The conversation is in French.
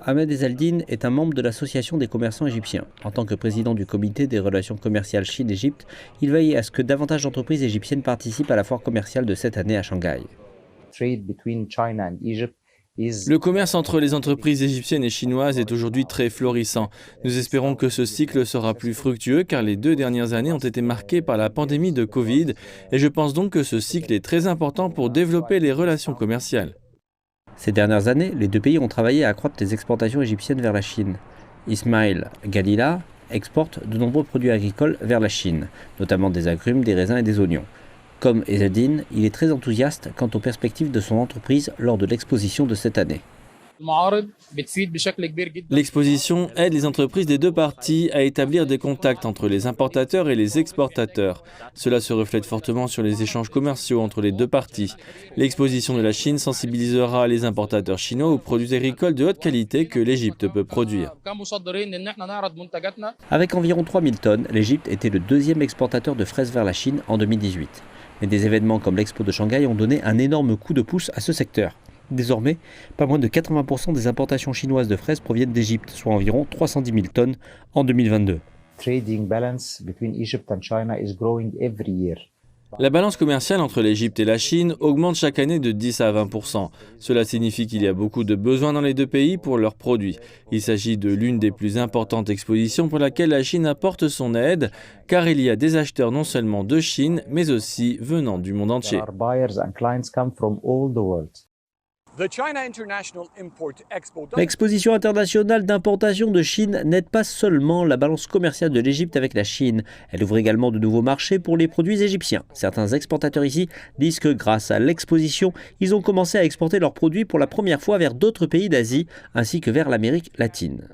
Ahmed Ezzaldine est un membre de l'Association des commerçants égyptiens. En tant que président du comité des relations commerciales Chine-Égypte, il veille à ce que davantage d'entreprises égyptiennes participent à la foire commerciale de cette année à Shanghai. Le commerce entre les entreprises égyptiennes et chinoises est aujourd'hui très florissant. Nous espérons que ce cycle sera plus fructueux car les 2 dernières années ont été marquées par la pandémie de Covid et je pense donc que ce cycle est très important pour développer les relations commerciales. Ces dernières années, les deux pays ont travaillé à accroître les exportations égyptiennes vers la Chine. Ismail Galila exporte de nombreux produits agricoles vers la Chine, notamment des agrumes, des raisins et des oignons. Comme Ezzaldine, il est très enthousiaste quant aux perspectives de son entreprise lors de l'exposition de cette année. L'exposition aide les entreprises des deux parties à établir des contacts entre les importateurs et les exportateurs. Cela se reflète fortement sur les échanges commerciaux entre les deux parties. L'exposition de la Chine sensibilisera les importateurs chinois aux produits agricoles de haute qualité que l'Égypte peut produire. Avec environ 3000 tonnes, l'Égypte était le deuxième exportateur de fraises vers la Chine en 2018. Mais des événements comme l'Expo de Shanghai ont donné un énorme coup de pouce à ce secteur. Désormais, pas moins de 80% des importations chinoises de fraises proviennent d'Égypte, soit environ 310 000 tonnes en 2022. La balance commerciale entre l'Égypte et la Chine augmente chaque année de 10 à 20%. Cela signifie qu'il y a beaucoup de besoins dans les deux pays pour leurs produits. Il s'agit de l'une des plus importantes expositions pour laquelle la Chine apporte son aide, car il y a des acheteurs non seulement de Chine, mais aussi venant du monde entier. L'exposition internationale d'importation de Chine n'aide pas seulement la balance commerciale de l'Égypte avec la Chine. Elle ouvre également de nouveaux marchés pour les produits égyptiens. Certains exportateurs ici disent que grâce à l'exposition, ils ont commencé à exporter leurs produits pour la première fois vers d'autres pays d'Asie ainsi que vers l'Amérique latine.